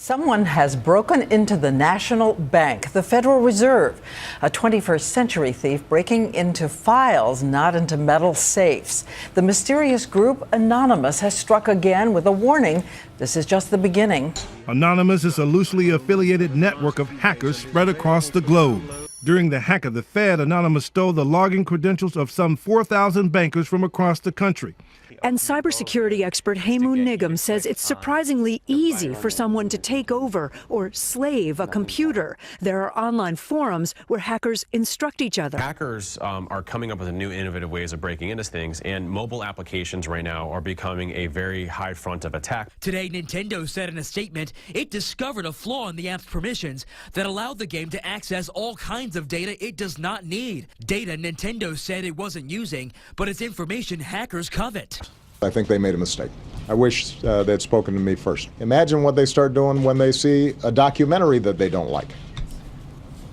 Someone has broken into the National Bank, the Federal Reserve. A 21st century thief breaking into files, not into metal safes. The mysterious group Anonymous has struck again with a warning. This is just the beginning. Anonymous is a loosely affiliated network of hackers spread across the globe. During the hack of the Fed, Anonymous stole the login credentials of some 4,000 bankers from across the country. And cybersecurity expert Hemu Nigam says it's surprisingly easy for someone to take over or slave a computer. There are online forums where hackers instruct each other. Hackers are coming up with new innovative ways of breaking into things, and mobile applications right now are becoming a very high front of attack. Today, Nintendo said in a statement it discovered a flaw in the app's permissions that allowed the game to access all kinds of data it does not need. Data Nintendo said it wasn't using, but it's information hackers covet. I think they made a mistake. I wish they'd spoken to me first. Imagine what they start doing when they see a documentary that they don't like,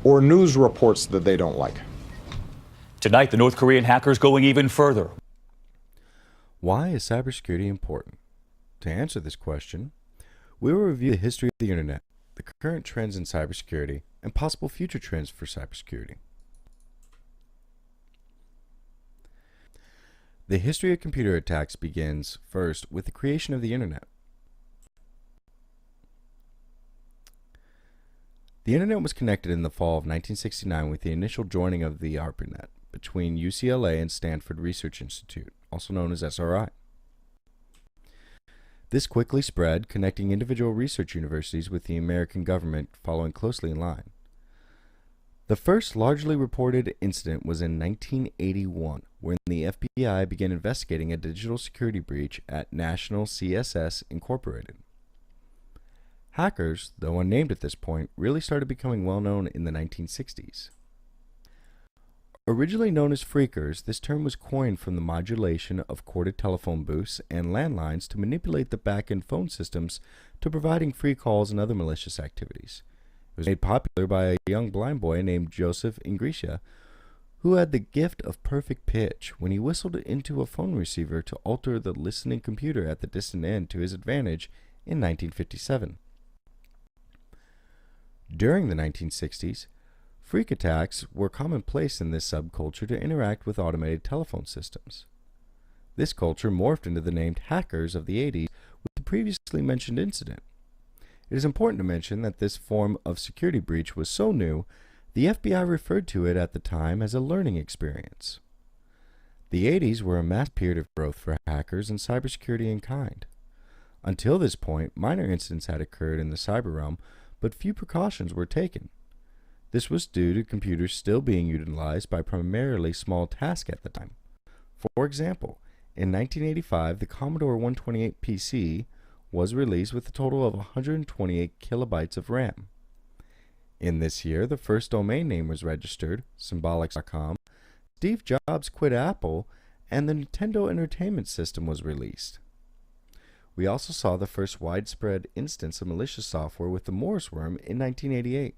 or news reports that they don't like. Tonight, the North Korean hackers going even further. Why is cybersecurity important? To answer this question, we will review the history of the internet, the current trends in cybersecurity, and possible future trends for cybersecurity. The history of computer attacks begins, first, with the creation of the internet. The internet was connected in the fall of 1969 with the initial joining of the ARPANET between UCLA and Stanford Research Institute, also known as SRI. This quickly spread, connecting individual research universities with the American government following closely in line. The first largely reported incident was in 1981, when the FBI began investigating a digital security breach at National CSS Incorporated. Hackers, though unnamed at this point, really started becoming well known in the 1960s. Originally known as phreakers, this term was coined from the modulation of corded telephone booths and landlines to manipulate the back-end phone systems to providing free calls and other malicious activities. It was made popular by a young blind boy named Joseph Ingrescia, who had the gift of perfect pitch when he whistled into a phone receiver to alter the listening computer at the distant end to his advantage in 1957. During the 1960s, phreak attacks were commonplace in this subculture to interact with automated telephone systems. This culture morphed into the named hackers of the 80s with the previously mentioned incident. It is important to mention that this form of security breach was so new, the FBI referred to it at the time as a learning experience. The 80s were a massive period of growth for hackers and cybersecurity in kind. Until this point, minor incidents had occurred in the cyber realm, but few precautions were taken. This was due to computers still being utilized by primarily small tasks at the time. For example, in 1985, the Commodore 128 PC was released with a total of 128 kilobytes of RAM. In this year, the first domain name was registered, symbolics.com, Steve Jobs quit Apple, and the Nintendo Entertainment System was released. We also saw the first widespread instance of malicious software with the Morse worm in 1988.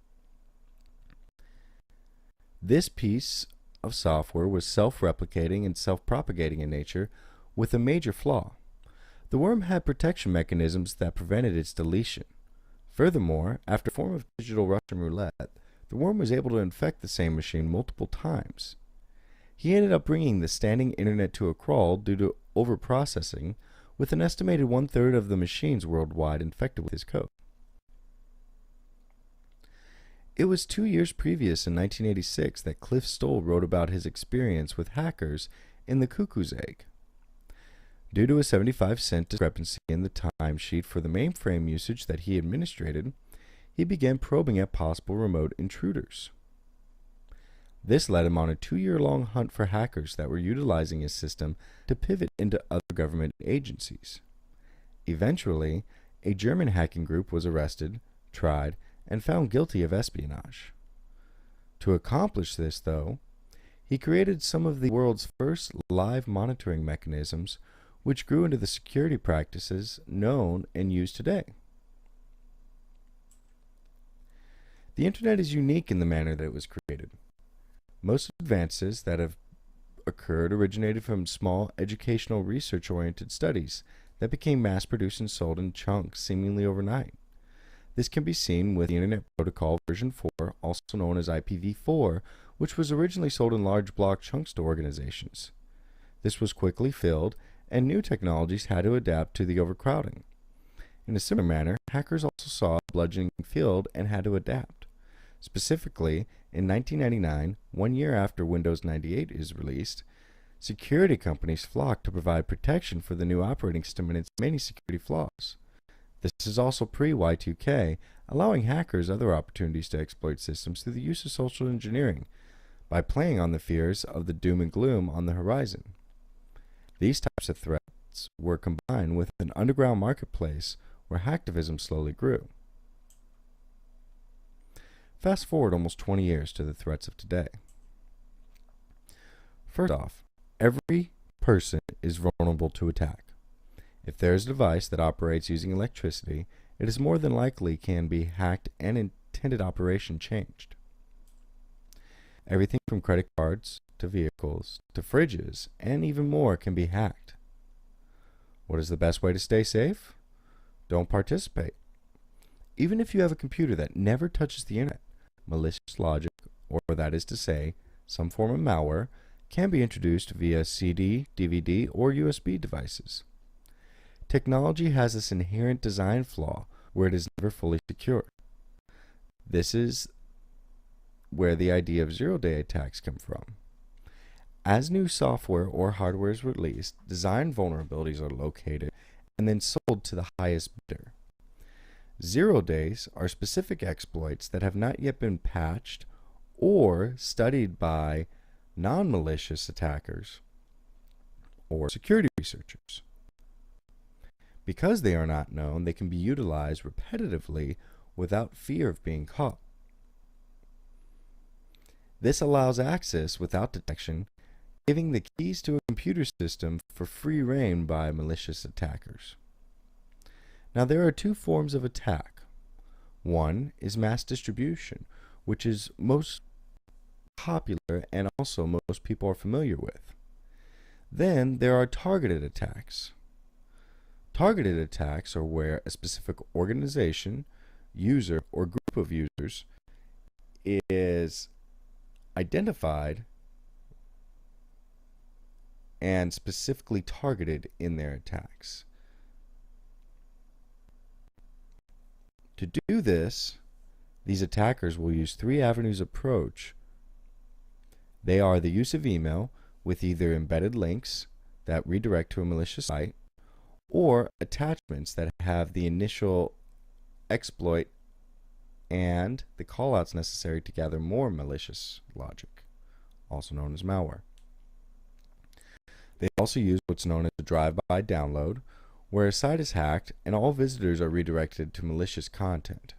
This piece of software was self-replicating and self-propagating in nature with a major flaw. The worm had protection mechanisms that prevented its deletion. Furthermore, after a form of digital Russian roulette, the worm was able to infect the same machine multiple times. He ended up bringing the standing internet to a crawl due to overprocessing, with an estimated 1/3 of the machines worldwide infected with his code. It was 2 years previous, in 1986, that Cliff Stoll wrote about his experience with hackers in The Cuckoo's Egg. Due to a 75-cent discrepancy in the timesheet for the mainframe usage that he administrated, he began probing at possible remote intruders. This led him on a 2-year-long hunt for hackers that were utilizing his system to pivot into other government agencies. Eventually, a German hacking group was arrested, tried, and found guilty of espionage. To accomplish this, though, he created some of the world's first live monitoring mechanisms, which grew into the security practices known and used today. The internet is unique in the manner that it was created. Most advances that have occurred originated from small educational research-oriented studies that became mass-produced and sold in chunks seemingly overnight. This can be seen with the Internet Protocol version 4, also known as IPv4, which was originally sold in large block chunks to organizations. This was quickly filled, and new technologies had to adapt to the overcrowding. In a similar manner, hackers also saw a bludgeoning field and had to adapt. Specifically, in 1999, 1 year after Windows 98 is released, security companies flocked to provide protection for the new operating system and its many security flaws. This is also pre-Y2K, allowing hackers other opportunities to exploit systems through the use of social engineering, by playing on the fears of the doom and gloom on the horizon. These types of threats were combined with an underground marketplace where hacktivism slowly grew. Fast forward almost 20 years to the threats of today. First off, every person is vulnerable to attack. If there is a device that operates using electricity, it is more than likely can be hacked and intended operation changed. Everything from credit cards to vehicles to fridges and even more can be hacked. What is the best way to stay safe? Don't participate. Even if you have a computer that never touches the internet, malicious logic, or that is to say, some form of malware, can be introduced via CD, DVD, or USB devices. Technology has this inherent design flaw where it is never fully secure. This is where the idea of zero-day attacks come from. As new software or hardware is released, design vulnerabilities are located and then sold to the highest bidder. Zero days are specific exploits that have not yet been patched or studied by non-malicious attackers or security researchers. Because they are not known, they can be utilized repetitively without fear of being caught. This allows access without detection, giving the keys to a computer system for free rein by malicious attackers. Now, there are two forms of attack. One is mass distribution, which is most popular and also most people are familiar with. Then there are targeted attacks. Targeted attacks are where a specific organization, user, or group of users is identified and specifically targeted in their attacks. To do this, these attackers will use three avenues of approach. They are the use of email with either embedded links that redirect to a malicious site or attachments that have the initial exploit and the callouts necessary to gather more malicious logic, also known as malware. They also use what's known as a drive-by download, where a site is hacked and all visitors are redirected to malicious content.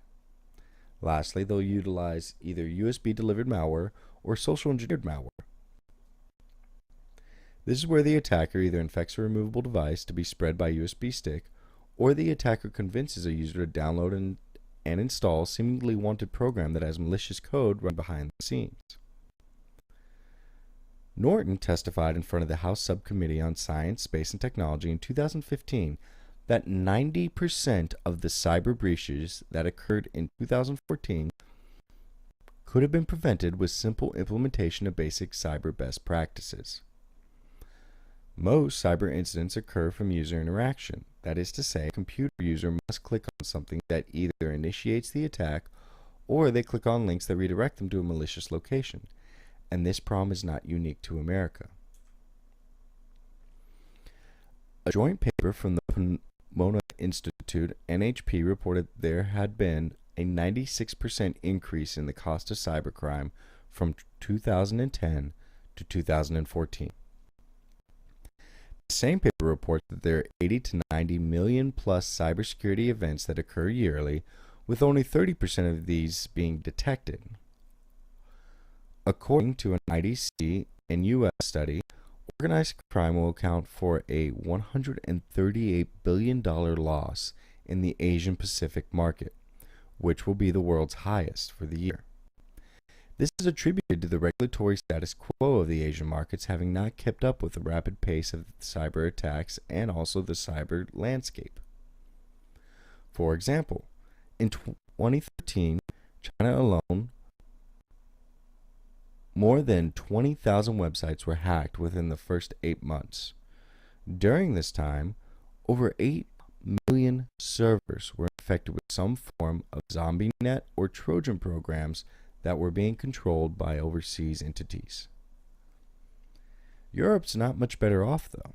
Lastly, they'll utilize either USB-delivered malware or social engineered malware. This is where the attacker either infects a removable device to be spread by USB stick, or the attacker convinces a user to download and install a seemingly wanted program that has malicious code run behind the scenes. Norton testified in front of the House Subcommittee on Science, Space, and Technology in 2015 that 90% of the cyber breaches that occurred in 2014 could have been prevented with simple implementation of basic cyber best practices. Most cyber incidents occur from user interaction. That is to say, a computer user must click on something that either initiates the attack or they click on links that redirect them to a malicious location. And this problem is not unique to America. A joint paper from the Pomona Institute, NHP, reported there had been a 96% increase in the cost of cybercrime from 2010 to 2014. The same paper reports that there are 80 to 90 million plus cybersecurity events that occur yearly, with only 30% of these being detected. According to an IDC and U.S. study, organized crime will account for a $138 billion loss in the Asian Pacific market, which will be the world's highest for the year. This is attributed to the regulatory status quo of the Asian markets having not kept up with the rapid pace of cyber attacks and also the cyber landscape. For example, in 2013, China alone, more than 20,000 websites were hacked within the first 8 months. During this time, over 8 million servers were infected with some form of zombie net or Trojan programs that were being controlled by overseas entities. Europe's not much better off, though.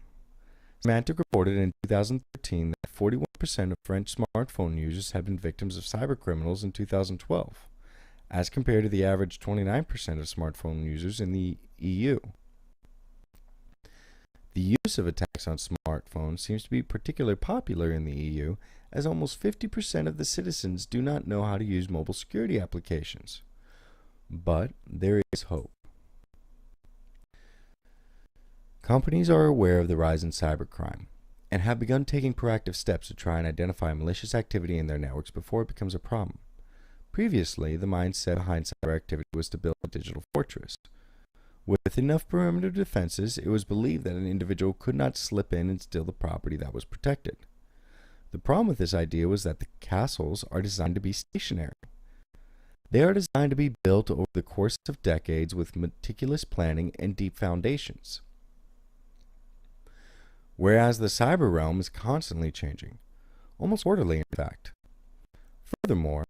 Symantec reported in 2013 that 41% of French smartphone users had been victims of cybercriminals in 2012, as compared to the average 29% of smartphone users in the EU. The use of attacks on smartphones seems to be particularly popular in the EU, as almost 50% of the citizens do not know how to use mobile security applications. But there is hope. Companies are aware of the rise in cybercrime and have begun taking proactive steps to try and identify malicious activity in their networks before it becomes a problem. Previously, the mindset behind cyber activity was to build a digital fortress. With enough perimeter defenses, it was believed that an individual could not slip in and steal the property that was protected. The problem with this idea was that the castles are designed to be stationary. They are designed to be built over the course of decades with meticulous planning and deep foundations. Whereas the cyber realm is constantly changing, almost quarterly in fact. Furthermore,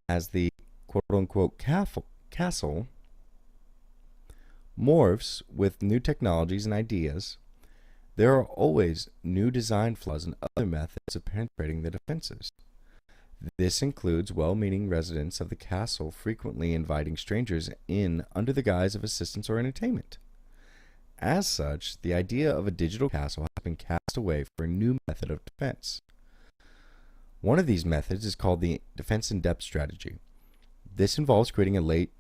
as the quote-unquote castle morphs with new technologies and ideas, there are always new design flaws and other methods of penetrating the defenses. This includes well-meaning residents of the castle frequently inviting strangers in under the guise of assistance or entertainment. As such, the idea of a digital castle has been cast away for a new method of defense. One of these methods is called the defense in depth strategy. This involves creating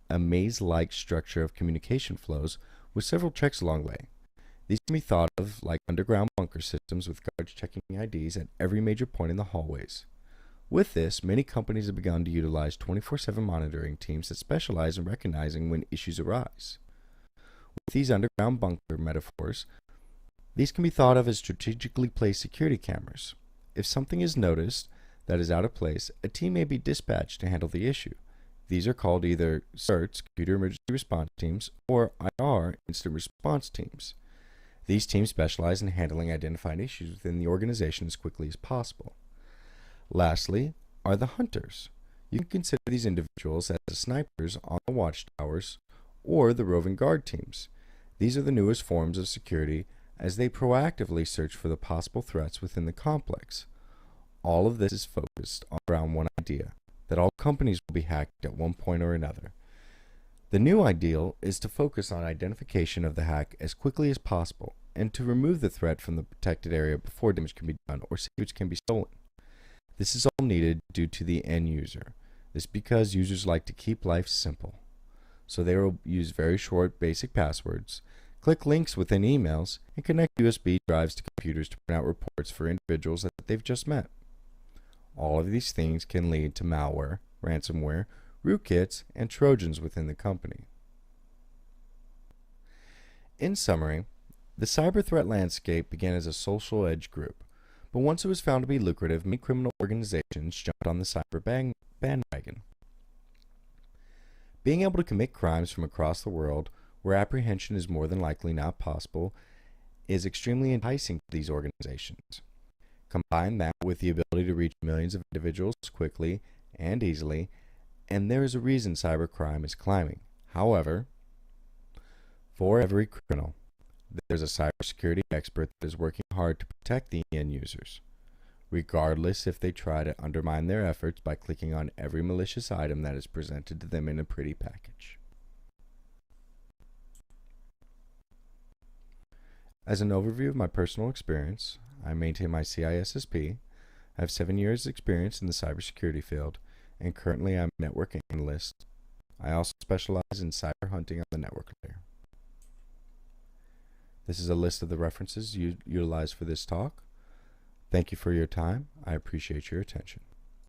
a maze-like structure of communication flows with several checks along the way. These can be thought of like underground bunker systems with guards checking IDs at every major point in the hallways. With this, many companies have begun to utilize 24/7 monitoring teams that specialize in recognizing when issues arise. With these underground bunker metaphors, these can be thought of as strategically placed security cameras. If something is noticed that is out of place, a team may be dispatched to handle the issue. These are called either CERTs, Computer Emergency Response Teams, or IR, Instant Response Teams. These teams specialize in handling identified issues within the organization as quickly as possible. Lastly are the hunters. You can consider these individuals as the snipers on the watchtowers or the roving guard teams. These are the newest forms of security as they proactively search for the possible threats within the complex. All of this is focused around one idea, that all companies will be hacked at one point or another. The new ideal is to focus on identification of the hack as quickly as possible and to remove the threat from the protected area before damage can be done or secrets can be stolen. This is all needed due to the end user. This is because users like to keep life simple. So they will use very short basic passwords, click links within emails, and connect USB drives to computers to print out reports for individuals that they've just met. All of these things can lead to malware, ransomware, rootkits, and Trojans within the company. In summary, the cyber threat landscape began as a social edge group, but once it was found to be lucrative, many criminal organizations jumped on the cyber bandwagon. Being able to commit crimes from across the world, where apprehension is more than likely not possible, is extremely enticing to these organizations. Combine that with the ability to reach millions of individuals quickly and easily, and there is a reason cybercrime is climbing. However, for every criminal, there's a cybersecurity expert that is working hard to protect the end users, regardless if they try to undermine their efforts by clicking on every malicious item that is presented to them in a pretty package. As an overview of my personal experience, I maintain my CISSP, I have 7 years experience in the cybersecurity field, and currently I'm a network analyst. I also specialize in cyber hunting on the network layer. This is a list of the references utilized for this talk. Thank you for your time. I appreciate your attention.